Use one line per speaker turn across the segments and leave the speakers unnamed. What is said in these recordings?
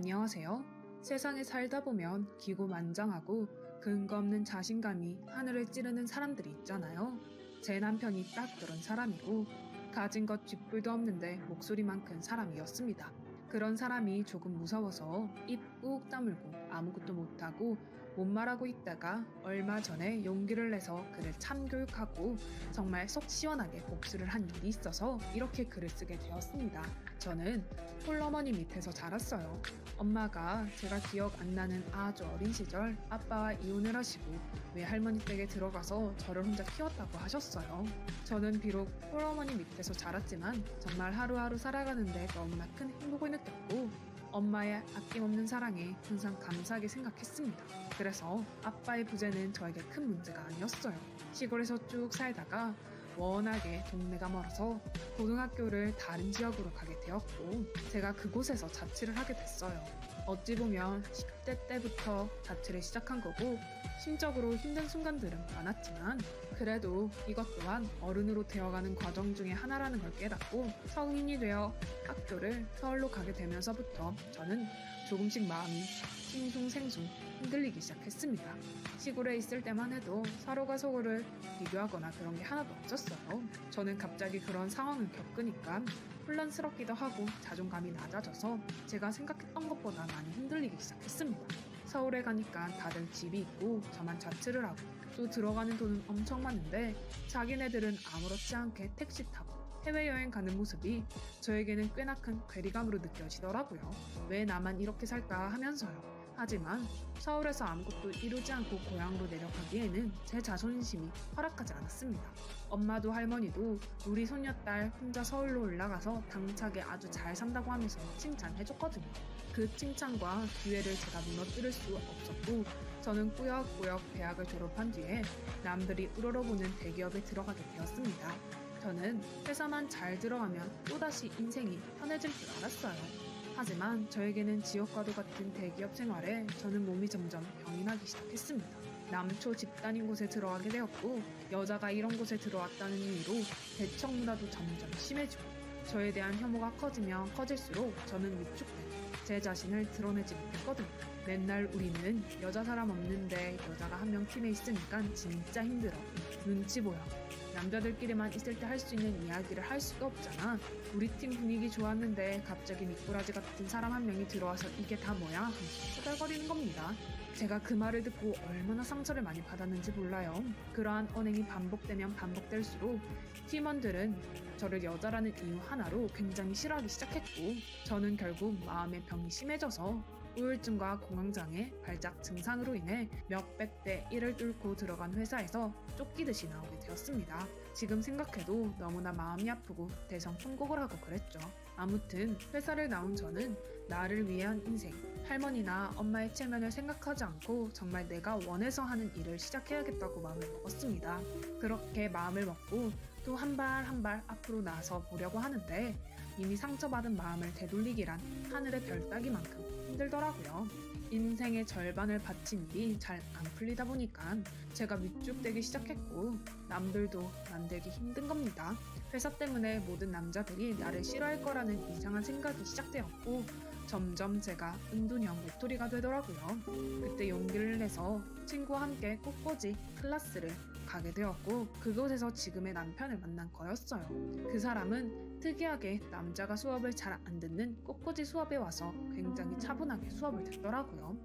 안녕하세요. 세상에 살다 보면 기고만장하고 근거 없는 자신감이 하늘을 찌르는 사람들이 있잖아요. 제 남편이 딱 그런 사람이고 가진 것 쥐뿔도 없는데 목소리만 큰 사람이었습니다. 그런 사람이 조금 무서워서 입 꾹 다물고 아무것도 못하고 못 말하고 있다가 얼마 전에 용기를 내서 글을 참교육하고 정말 속 시원하게 복수를 한 일이 있어서 이렇게 글을 쓰게 되었습니다. 저는 홀어머니 밑에서 자랐어요. 엄마가 제가 기억 안 나는 아주 어린 시절 아빠와 이혼을 하시고 외할머니 댁에 들어가서 저를 혼자 키웠다고 하셨어요. 저는 비록 홀어머니 밑에서 자랐지만 정말 하루하루 살아가는데 너무나 큰 행복을 느꼈고 엄마의 아낌없는 사랑에 항상 감사하게 생각했습니다. 그래서 아빠의 부재는 저에게 큰 문제가 아니었어요. 시골에서 쭉 살다가 워낙에 동네가 멀어서 고등학교를 다른 지역으로 가게 되었고 제가 그곳에서 자취를 하게 됐어요. 어찌 보면 10대 때부터 자취를 시작한 거고 심적으로 힘든 순간들은 많았지만 그래도 이것 또한 어른으로 되어가는 과정 중에 하나라는 걸 깨닫고 성인이 되어 학교를 서울로 가게 되면서부터 저는 조금씩 마음이 싱숭생숭 흔들리기 시작했습니다. 시골에 있을 때만 해도 서로가 서로를 비교하거나 그런 게 하나도 없었어요. 저는 갑자기 그런 상황을 겪으니까 혼란스럽기도 하고 자존감이 낮아져서 제가 생각했던 것보다 많이 흔들리기 시작했습니다. 서울에 가니까 다들 집이 있고 저만 자취를 하고 또 들어가는 돈은 엄청 많은데 자기네들은 아무렇지 않게 택시 타고 해외여행 가는 모습이 저에게는 꽤나 큰 괴리감으로 느껴지더라고요. 왜 나만 이렇게 살까 하면서요. 하지만 서울에서 아무것도 이루지 않고 고향으로 내려가기에는 제 자존심이 허락하지 않았습니다. 엄마도 할머니도 우리 손녀딸 혼자 서울로 올라가서 당차게 아주 잘 산다고 하면서 칭찬해줬거든요. 그 칭찬과 기회를 제가 무너뜨릴 수 없었고 저는 꾸역꾸역 대학을 졸업한 뒤에 남들이 우러러보는 대기업에 들어가게 되었습니다. 저는 회사만 잘 들어가면 또다시 인생이 편해질 줄 알았어요. 하지만 저에게는 지옥과도 같은 대기업 생활에 저는 몸이 점점 병이 나기 시작했습니다. 남초 집단인 곳에 들어가게 되었고 여자가 이런 곳에 들어왔다는 이유로 대척 문화도 점점 심해지고 저에 대한 혐오가 커지면 커질수록 저는 위축되고 제 자신을 드러내지 못했거든요. 맨날 우리는 여자 사람 없는데 여자가 한 명 팀에 있으니까 진짜 힘들어. 눈치 보여. 남자들끼리만 있을 때 할 수 있는 이야기를 할 수가 없잖아. 우리 팀 분위기 좋았는데 갑자기 미꾸라지 같은 사람 한 명이 들어와서 이게 다 뭐야? 하면서 수달거리는 겁니다. 제가 그 말을 듣고 얼마나 상처를 많이 받았는지 몰라요. 그러한 언행이 반복되면 반복될수록 팀원들은 저를 여자라는 이유 하나로 굉장히 싫어하기 시작했고 저는 결국 마음의 병이 심해져서 우울증과 공황장애, 발작 증상으로 인해 몇백 대 1을 뚫고 들어간 회사에서 쫓기듯이 나오게 되었습니다. 지금 생각해도 너무나 마음이 아프고 대성 통곡을 하고 그랬죠. 아무튼 회사를 나온 저는 나를 위한 인생, 할머니나 엄마의 체면을 생각하지 않고 정말 내가 원해서 하는 일을 시작해야겠다고 마음을 먹었습니다. 그렇게 마음을 먹고 또 한 발 한 발 앞으로 나서 보려고 하는데 이미 상처받은 마음을 되돌리기란 하늘의 별 따기만큼 힘들더라고요. 인생의 절반을 바친 일이 잘 안 풀리다 보니까 제가 위축되기 시작했고 남들도 만들기 힘든 겁니다. 회사 때문에 모든 남자들이 나를 싫어할 거라는 이상한 생각이 시작되었고 점점 제가 은둔형 외톨이가 되더라고요. 그때 용기를 내서 친구와 함께 꽃꽂이 클래스를 가게 되었고 그곳에서 지금의 남편을 만난 거였어요. 그 사람은 특이하게 남자가 수업을 잘 안 듣는 꽃꽂이 수업에 와서 굉장히 차분하게 수업을 듣더라고요.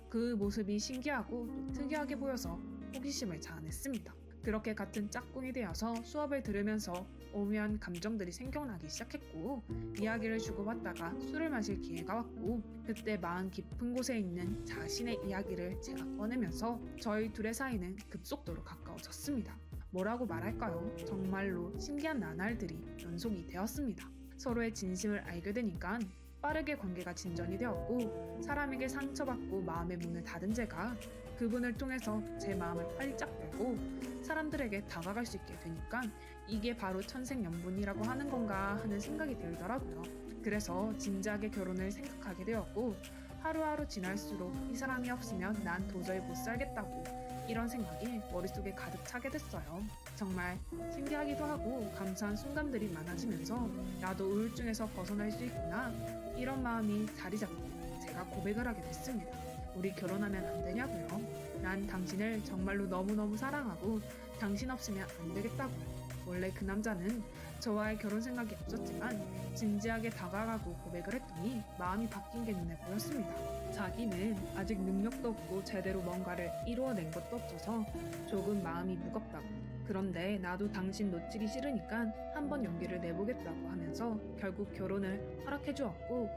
그 모습이 신기하고 또 특이하게 보여서 호기심을 자아냈습니다. 그렇게 같은 짝꿍이 되어서 수업을 들으면서 오묘한 감정들이 생겨나기 시작했고 이야기를 주고받다가 술을 마실 기회가 왔고 그때 마음 깊은 곳에 있는 자신의 이야기를 제가 꺼내면서 저희 둘의 사이는 급속도로 가까워졌습니다. 뭐라고 말할까요? 정말로 신기한 나날들이 연속이 되었습니다. 서로의 진심을 알게 되니까 빠르게 관계가 진전이 되었고 사람에게 상처받고 마음의 문을 닫은 제가 그분을 통해서 제 마음을 활짝 열고 사람들에게 다가갈 수 있게 되니까 이게 바로 천생연분이라고 하는 건가 하는 생각이 들더라고요. 그래서 진지하게 결혼을 생각하게 되었고 하루하루 지날수록 이 사람이 없으면 난 도저히 못 살겠다고 이런 생각이 머릿속에 가득 차게 됐어요. 정말 신기하기도 하고 감사한 순간들이 많아지면서 나도 우울증에서 벗어날 수 있구나 이런 마음이 자리 잡고 제 제가 고백을 하게 됐습니다. 우리 결혼하면 안 되냐고요? 난 당신을 정말로 너무너무 사랑하고 당신 없으면 안 되겠다고요. 원래 그 남자는 저와의 결혼 생각이 없었지만 진지하게 다가가고 고백을 했더니 마음이 바뀐 게 눈에 보였습니다. 자기는 아직 능력도 없고 제대로 뭔가를 이루어낸 것도 없어서 조금 마음이 무겁다고. 그런데 나도 당신 놓치기 싫으니까 한번 용기를 내보겠다고 하면서 결국 결혼을 허락해 주었고,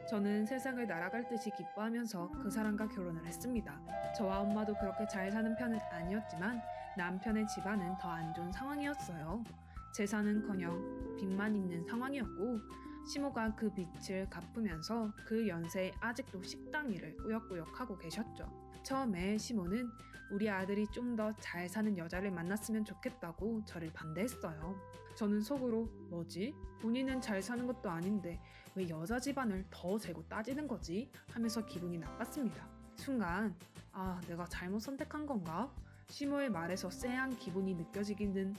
저는 세상을 날아갈 듯이 기뻐하면서 그 사람과 결혼을 했습니다. 저와 엄마도 그렇게 잘 사는 편은 아니었지만 남편의 집안은 더 안 좋은 상황이었어요. 재산은커녕 빚만 있는 상황이었고, 시모가 그 빚을 갚으면서 그 연세에 아직도 식당 일을 꾸역꾸역 하고 계셨죠. 처음에 시모는 우리 아들이 좀 더 잘 사는 여자를 만났으면 좋겠다고 저를 반대했어요. 저는 속으로 뭐지? 본인은 잘 사는 것도 아닌데 왜 여자 집안을 더 재고 따지는 거지? 하면서 기분이 나빴습니다. 순간 내가 잘못 선택한 건가? 시모의 말에서 쎄한 기분이 느껴지기는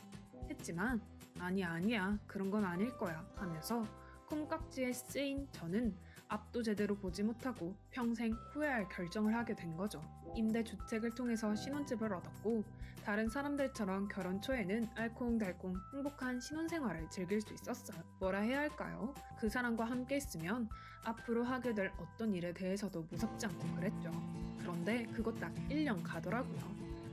했지만 아니야 그런 건 아닐 거야 하면서 콩깍지에 쓰인 저는 앞도 제대로 보지 못하고 평생 후회할 결정을 하게 된 거죠. 임대주택을 통해서 신혼집을 얻었고 다른 사람들처럼 결혼 초에는 알콩달콩 행복한 신혼생활을 즐길 수 있었어요. 뭐라 해야 할까요? 그 사람과 함께 있으면 앞으로 하게 될 어떤 일에 대해서도 무섭지 않고 그랬죠. 그런데 그것 딱 1년 가더라고요.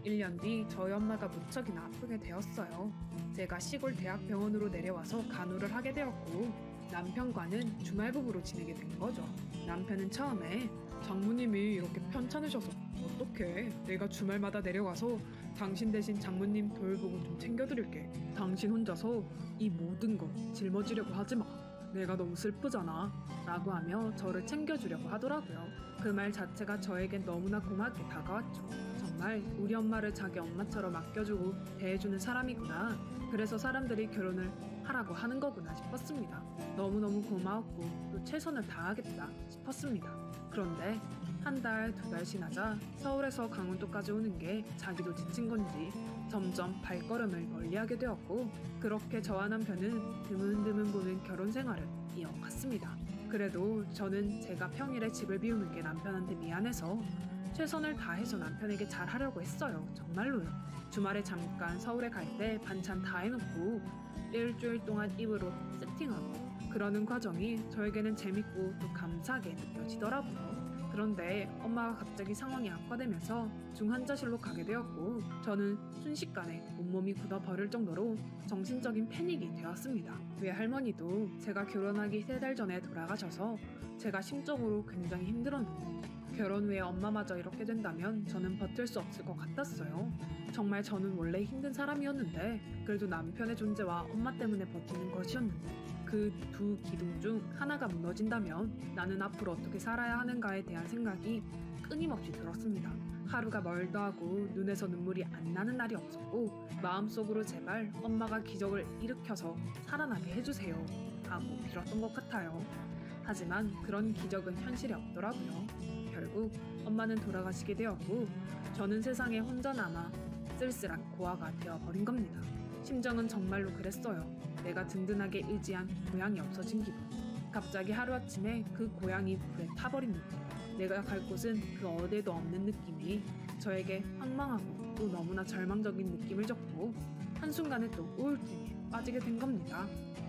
1년 뒤 저희 엄마가 무척이나 아프게 되었어요. 제가 시골 대학병원으로 내려와서 간호를 하게 되었고 남편과는 주말부부로 지내게 된 거죠. 남편은 처음에 장모님이 이렇게 편찮으셔서 어떡해, 내가 주말마다 내려가서 당신 대신 장모님 돌보고 좀 챙겨드릴게. 당신 혼자서 이 모든 거 짊어지려고 하지 마. 내가 너무 슬프잖아 라고 하며 저를 챙겨주려고 하더라고요. 그 말 자체가 저에겐 너무나 고맙게 다가왔죠. 정말 우리 엄마를 자기 엄마처럼 아껴주고 대해주는 사람이구나. 그래서 사람들이 결혼을 하라고 하는 거구나 싶었습니다. 너무너무 고마웠고 또 최선을 다하겠다 싶었습니다. 그런데 한 달, 두 달 지나자 서울에서 강원도까지 오는 게 자기도 지친 건지 점점 발걸음을 멀리하게 되었고, 그렇게 저와 남편은 드문드문 보는 결혼 생활을 이어갔습니다. 그래도 저는 제가 평일에 집을 비우는 게 남편한테 미안해서 최선을 다해서 남편에게 잘하려고 했어요. 정말로요. 주말에 잠깐 서울에 갈 때 반찬 다 해놓고 일주일 동안 입으로 세팅하고 그러는 과정이 저에게는 재밌고 또 감사하게 느껴지더라고요. 그런데 엄마가 갑자기 상황이 악화되면서 중환자실로 가게 되었고 저는 순식간에 온몸이 굳어버릴 정도로 정신적인 패닉이 되었습니다. 외할머니도 제가 결혼하기 3달 전에 돌아가셔서 제가 심적으로 굉장히 힘들었는데 결혼 후에 엄마마저 이렇게 된다면 저는 버틸 수 없을 것 같았어요. 정말 저는 원래 힘든 사람이었는데 그래도 남편의 존재와 엄마 때문에 버티는 것이었는데 그 두 기둥 중 하나가 무너진다면 나는 앞으로 어떻게 살아야 하는가에 대한 생각이 끊임없이 들었습니다. 하루가 멀다 하고 눈에서 눈물이 안 나는 날이 없었고 마음속으로 제발 엄마가 기적을 일으켜서 살아나게 해주세요 하고 빌었던 것 같아요. 하지만 그런 기적은 현실에 없더라고요. 결국 엄마는 돌아가시게 되었고 저는 세상에 혼자 남아 쓸쓸한 고아가 되어버린 겁니다. 심정은 정말로 그랬어요. 내가 든든하게 의지한 고향이 없어진 기분. 갑자기 하루아침에 그 고향이 불에 타버린 느낌. 내가 갈 곳은 그 어디에도 없는 느낌이 저에게 황망하고 또 너무나 절망적인 느낌을 줬고 한순간에 또 우울증에 빠지게 된 겁니다.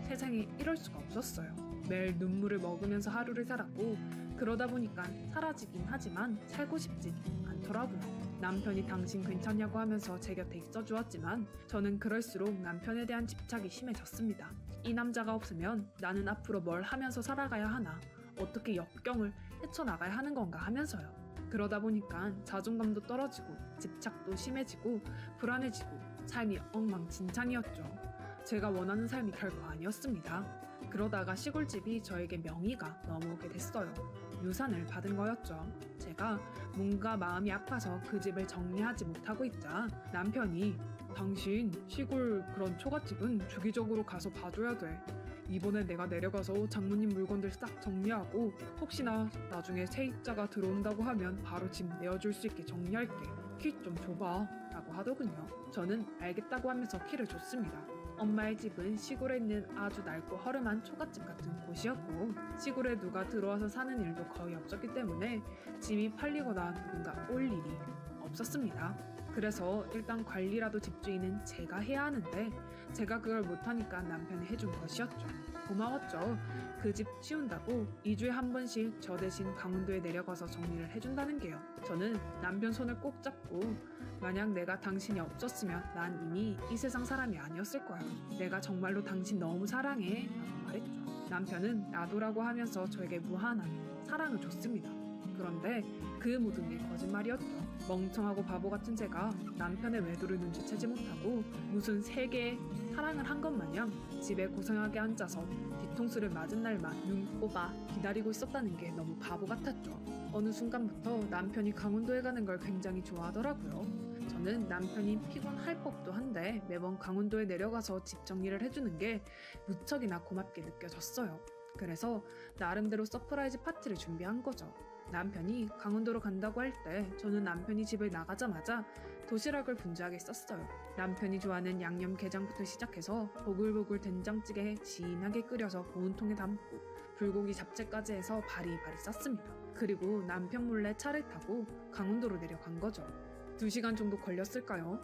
세상에 이럴 수가 없었어요. 매일 눈물을 먹으면서 하루를 살았고 그러다 보니까 사라지긴 하지만 살고 싶진 않더라고요. 남편이 당신 괜찮냐고 하면서 제 곁에 있어주었지만 저는 그럴수록 남편에 대한 집착이 심해졌습니다. 이 남자가 없으면 나는 앞으로 뭘 하면서 살아가야 하나, 어떻게 역경을 헤쳐나가야 하는 건가 하면서요. 그러다 보니까 자존감도 떨어지고 집착도 심해지고 불안해지고 삶이 엉망진창이었죠. 제가 원하는 삶이 결코 아니었습니다. 그러다가 시골집이 저에게 명의가 넘어오게 됐어요. 유산을 받은 거였죠. 제가 뭔가 마음이 아파서 그 집을 정리하지 못하고 있자 남편이 당신 시골 그런 초가집은 주기적으로 가서 봐줘야 돼. 이번에 내가 내려가서 장모님 물건들 싹 정리하고 혹시나 나중에 세입자가 들어온다고 하면 바로 집 내어줄 수 있게 정리할게. 키 좀 줘봐 라고 하더군요. 저는 알겠다고 하면서 키를 줬습니다. 엄마의 집은 시골에 있는 아주 낡고 허름한 초가집 같은 곳이었고 시골에 누가 들어와서 사는 일도 거의 없었기 때문에 집이 팔리거나 누군가 올 일이 없었습니다. 그래서 일단 관리라도 집주인은 제가 해야 하는데 제가 그걸 못하니까 남편이 해준 것이었죠. 고마웠죠. 그 집 치운다고 2주에 한 번씩 저 대신 강원도에 내려가서 정리를 해준다는 게요. 저는 남편 손을 꼭 잡고 만약 내가 당신이 없었으면 난 이미 이 세상 사람이 아니었을 거야. 내가 정말로 당신 너무 사랑해 라고 말했죠. 남편은 나도라고 하면서 저에게 무한한 사랑을 줬습니다. 그런데 그 모든 게 거짓말이었죠. 멍청하고 바보 같은 제가 남편의 외도를 눈치채지 못하고 무슨 세계의 사랑을 한 것 마냥 집에 고생하게 앉아서 뒤통수를 맞은 날만 눈 꼽아 기다리고 있었다는 게 너무 바보 같았죠. 어느 순간부터 남편이 강원도에 가는 걸 굉장히 좋아하더라고요. 저는 남편이 피곤할 법도 한데 매번 강원도에 내려가서 집 정리를 해주는 게 무척이나 고맙게 느껴졌어요. 그래서 나름대로 서프라이즈 파티를 준비한 거죠. 남편이 강원도로 간다고 할 때 저는 남편이 집을 나가자마자 도시락을 분주하게 썼어요. 남편이 좋아하는 양념게장부터 시작해서 보글보글 된장찌개에 진하게 끓여서 보온통에 담고 불고기 잡채까지 해서 바리바리 쌌습니다. 그리고 남편 몰래 차를 타고 강원도로 내려간 거죠. 2시간 정도 걸렸을까요?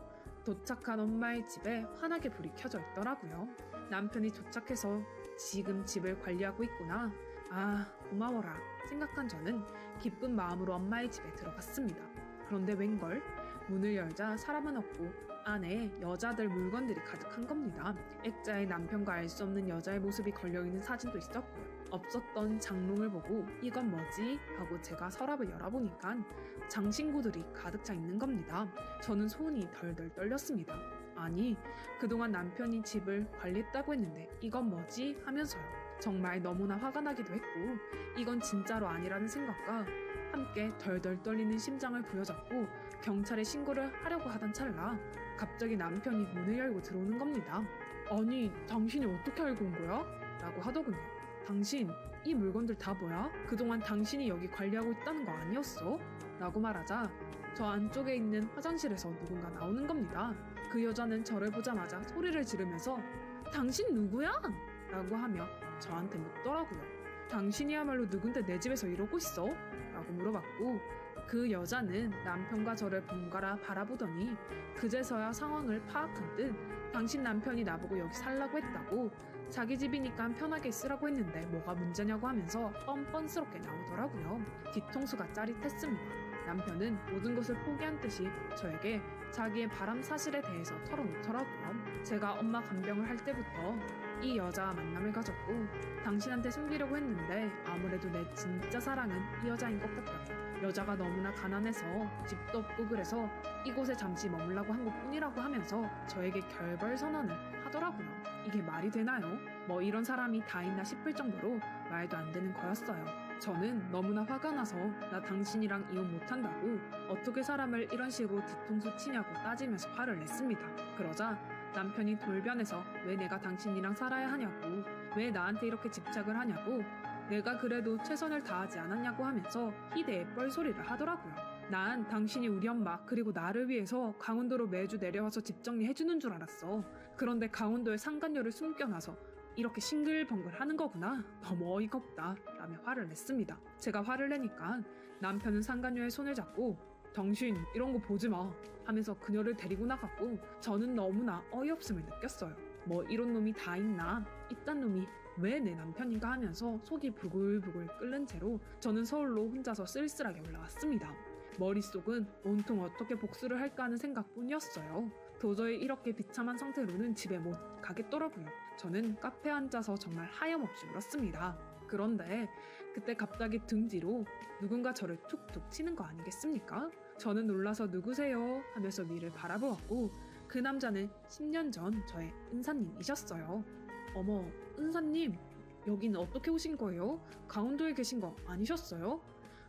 도착한 엄마의 집에 환하게 불이 켜져 있더라고요. 남편이 도착해서 지금 집을 관리하고 있구나. 아, 고마워라 생각한 저는 기쁜 마음으로 엄마의 집에 들어갔습니다. 그런데 웬걸? 문을 열자 사람은 없고 안에 여자들 물건들이 가득한 겁니다. 액자에 남편과 알 수 없는 여자의 모습이 걸려있는 사진도 있었고요. 없었던 장롱을 보고 이건 뭐지? 하고 제가 서랍을 열어보니까 장신구들이 가득 차 있는 겁니다. 저는 손이 덜덜 떨렸습니다. 아니, 그동안 남편이 집을 관리했다고 했는데 이건 뭐지? 하면서요. 정말 너무나 화가 나기도 했고 이건 진짜로 아니라는 생각과 함께 덜덜 떨리는 심장을 부여잡고 경찰에 신고를 하려고 하던 찰나 갑자기 남편이 문을 열고 들어오는 겁니다. 아니, 당신이 어떻게 알고 온 거야? 라고 하더군요. 당신, 이 물건들 다 뭐야? 그동안 당신이 여기 관리하고 있다는 거 아니었어? 라고 말하자 저 안쪽에 있는 화장실에서 누군가 나오는 겁니다. 그 여자는 저를 보자마자 소리를 지르면서 당신 누구야? 라고 하며 저한테 묻더라고요. 당신이야말로 누군데 내 집에서 이러고 있어? 라고 물어봤고 그 여자는 남편과 저를 번갈아 바라보더니 그제서야 상황을 파악한 듯 당신 남편이 나보고 여기 살라고 했다고 자기 집이니까 편하게 쓰라고 했는데 뭐가 문제냐고 하면서 뻔뻔스럽게 나오더라고요. 뒤통수가 짜릿했습니다. 남편은 모든 것을 포기한 듯이 저에게 자기의 바람 사실에 대해서 털어놓더라고요. 제가 엄마 간병을 할 때부터 이 여자와 만남을 가졌고 당신한테 숨기려고 했는데 아무래도 내 진짜 사랑은 이 여자인 것 같다. 여자가 너무나 가난해서 집도 없고 그래서 이곳에 잠시 머물라고 한 것뿐이라고 하면서 저에게 결별 선언을 하더라고요. 이게 말이 되나요? 뭐 이런 사람이 다 있나 싶을 정도로 말도 안 되는 거였어요. 저는 너무나 화가 나서 나 당신이랑 이혼 못한다고 어떻게 사람을 이런 식으로 뒤통수 치냐고 따지면서 화를 냈습니다. 그러자 남편이 돌변해서 왜 내가 당신이랑 살아야 하냐고 왜 나한테 이렇게 집착을 하냐고 내가 그래도 최선을 다하지 않았냐고 하면서 희대의 뻘소리를 하더라고요. 난 당신이 우리 엄마 그리고 나를 위해서 강원도로 매주 내려와서 집 정리해주는 줄 알았어. 그런데 강원도에 상간녀를 숨겨놔서 이렇게 싱글벙글 하는 거구나. 너무 어이가 없다 라며 화를 냈습니다. 제가 화를 내니까 남편은 상간녀의 손을 잡고 당신 이런 거 보지 마 하면서 그녀를 데리고 나갔고 저는 너무나 어이없음을 느꼈어요. 뭐 이런 놈이 다 있나? 이딴 놈이 왜 내 남편인가 하면서 속이 부글부글 끓는 채로 저는 서울로 혼자서 쓸쓸하게 올라왔습니다. 머릿속은 온통 어떻게 복수를 할까 하는 생각뿐이었어요. 도저히 이렇게 비참한 상태로는 집에 못 가겠더라고요. 저는 카페에 앉아서 정말 하염없이 울었습니다. 그런데 그때 갑자기 등 뒤로 누군가 저를 툭툭 치는 거 아니겠습니까? 저는 놀라서 누구세요? 하면서 위를 바라보았고 그 남자는 10년 전 저의 은사님이셨어요. 어머, 은사님, 여긴 어떻게 오신 거예요? 강원도에 계신 거 아니셨어요?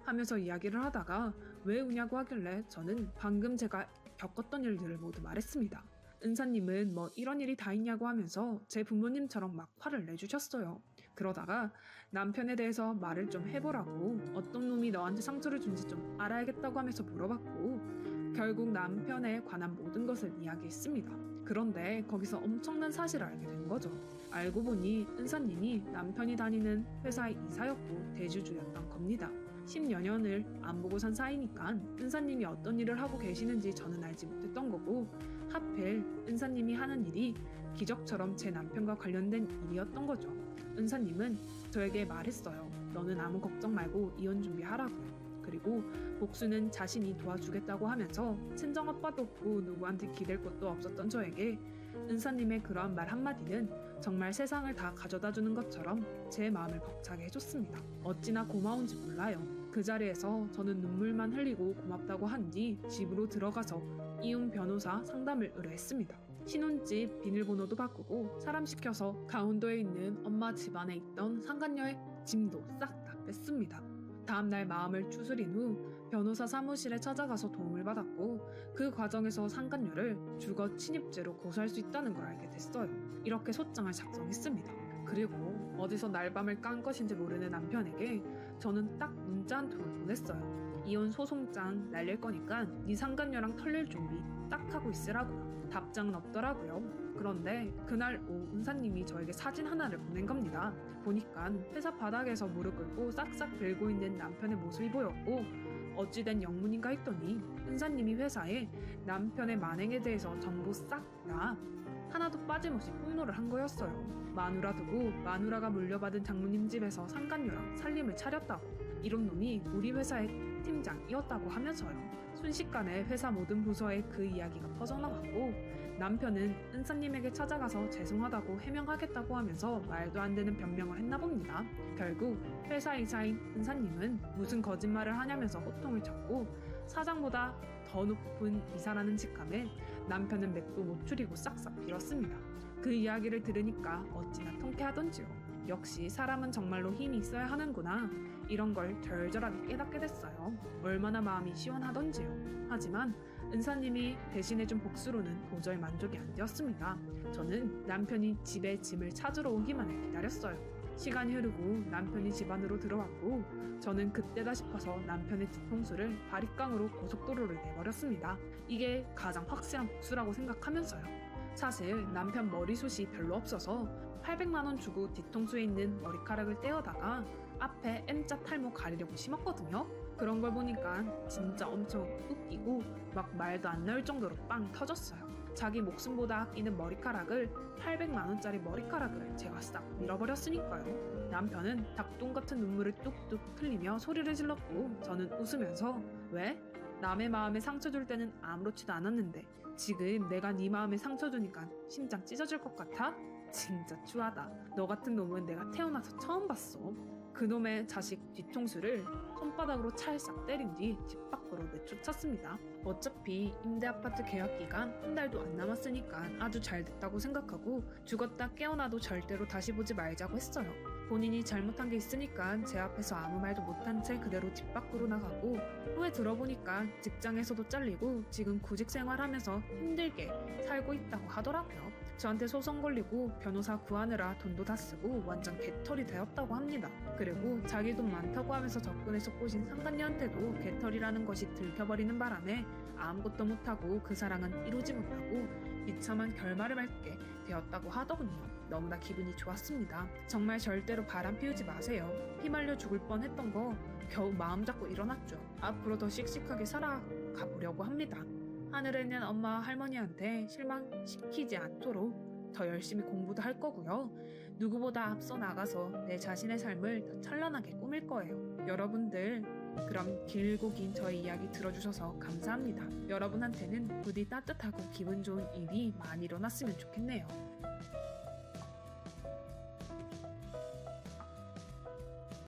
하면서 이야기를 하다가 왜 우냐고 하길래 저는 방금 제가 겪었던 일들을 모두 말했습니다. 은사님은 뭐 이런 일이 다 있냐고 하면서 제 부모님처럼 막 화를 내주셨어요. 그러다가 남편에 대해서 말을 좀 해보라고 어떤 놈이 너한테 상처를 준지 좀 알아야겠다고 하면서 물어봤고 결국 남편에 관한 모든 것을 이야기했습니다. 그런데 거기서 엄청난 사실을 알게 된 거죠. 알고 보니 은사님이 남편이 다니는 회사의 이사였고 대주주였던 겁니다. 10여 년을 안 보고 산 사이니까 은사님이 어떤 일을 하고 계시는지 저는 알지 못했던 거고, 하필 은사님이 하는 일이 기적처럼 제 남편과 관련된 일이었던 거죠. 은사님은 저에게 말했어요. 너는 아무 걱정 말고 이혼 준비하라고요. 그리고 복수는 자신이 도와주겠다고 하면서 친정아빠도 없고 누구한테 기댈 것도 없었던 저에게 은사님의 그러한 말 한마디는 정말 세상을 다 가져다주는 것처럼 제 마음을 벅차게 해줬습니다. 어찌나 고마운지 몰라요. 그 자리에서 저는 눈물만 흘리고 고맙다고 한 뒤 집으로 들어가서 이혼 변호사 상담을 의뢰했습니다. 신혼집 비밀번호도 바꾸고 사람 시켜서 강원도에 있는 엄마 집안에 있던 상간녀의 짐도 싹 다 뺐습니다. 다음날 마음을 추스린 후 변호사 사무실에 찾아가서 도움을 받았고, 그 과정에서 상간녀를 주거 침입죄로 고소할 수 있다는 걸 알게 됐어요. 이렇게 소장을 작성했습니다. 그리고 어디서 날밤을 깐 것인지 모르는 남편에게 저는 딱 문자 한 통을 보냈어요. 이혼 소송장 날릴 거니까 네 상간녀랑 털릴 준비 딱 하고 있으라고요. 답장은 없더라고요. 그런데 그날 오후 은사님이 저에게 사진 하나를 보낸 겁니다. 보니까 회사 바닥에서 무릎 꿇고 싹싹 빌고 있는 남편의 모습이 보였고, 어찌된 영문인가 했더니 은사님이 회사에 남편의 만행에 대해서 전부 싹 다 하나도 빠짐없이 폭로를 한 거였어요. 마누라 두고 마누라가 물려받은 장모님 집에서 상간녀랑 살림을 차렸다고, 이런 놈이 우리 회사의 팀장이었다고 하면서요. 순식간에 회사 모든 부서에 그 이야기가 퍼져나갔고, 남편은 은사님에게 찾아가서 죄송하다고 해명하겠다고 하면서 말도 안 되는 변명을 했나 봅니다. 결국 회사 이사인 은사님은 무슨 거짓말을 하냐면서 호통을 쳤고, 사장보다 더 높은 이사라는 직함에 남편은 맥도 못 추리고 싹싹 빌었습니다. 그 이야기를 들으니까 어찌나 통쾌하던지요. 역시 사람은 정말로 힘이 있어야 하는구나, 이런 걸 절절하게 깨닫게 됐어요. 얼마나 마음이 시원하던지요. 하지만 은사님이 대신해준 복수로는 도저히 만족이 안 되었습니다. 저는 남편이 집에 짐을 찾으러 오기만을 기다렸어요. 시간이 흐르고 남편이 집 안으로 들어왔고, 저는 그때다 싶어서 남편의 뒤통수를 바릿깡으로 고속도로를 내버렸습니다. 이게 가장 확실한 복수라고 생각하면서요. 사실 남편 머리숱이 별로 없어서 800만 원 주고 뒤통수에 있는 머리카락을 떼어다가 앞에 M자 탈모 가리려고 심었거든요. 그런 걸 보니까 진짜 엄청 웃기고 막 말도 안 나올 정도로 빵 터졌어요. 자기 목숨보다 아끼는 머리카락을 800만 원짜리 머리카락을 제가 싹 밀어버렸으니까요. 남편은 닭똥 같은 눈물을 뚝뚝 흘리며 소리를 질렀고, 저는 웃으면서 왜? 남의 마음에 상처 줄 때는 아무렇지도 않았는데 지금 내가 네 마음에 상처 주니까 심장 찢어질 것 같아? 진짜 추하다. 너 같은 놈은 내가 태어나서 처음 봤어. 그놈의 자식 뒤통수를 손바닥으로 찰싹 때린 뒤 집 밖으로 내쫓았습니다. 어차피 임대아파트 계약 기간 한 달도 안 남았으니까 아주 잘 됐다고 생각하고 죽었다 깨어나도 절대로 다시 보지 말자고 했어요. 본인이 잘못한 게 있으니까 제 앞에서 아무 말도 못한 채 그대로 집 밖으로 나가고, 후에 들어보니까 직장에서도 잘리고 지금 구직 생활하면서 힘들게 살고 있다고 하더라고요. 저한테 소송 걸리고 변호사 구하느라 돈도 다 쓰고 완전 개털이 되었다고 합니다. 그리고 자기 돈 많다고 하면서 접근해서 꼬신 상간녀한테도 개털이라는 것이 들켜버리는 바람에 아무것도 못하고 그 사랑은 이루지 못하고 비참한 결말을 맺게 되었다고 하더군요. 너무나 기분이 좋았습니다. 정말 절대로 바람 피우지 마세요. 휘말려 죽을 뻔했던 거 겨우 마음 잡고 일어났죠. 앞으로 더 씩씩하게 살아가 보려고 합니다. 하늘에 있는 엄마 할머니한테 실망시키지 않도록 더 열심히 공부도 할 거고요. 누구보다 앞서 나가서 내 자신의 삶을 더 찬란하게 꾸밀 거예요. 여러분들, 그럼 길고 긴 저의 이야기 들어주셔서 감사합니다. 여러분한테는 부디 따뜻하고 기분 좋은 일이 많이 일어났으면 좋겠네요.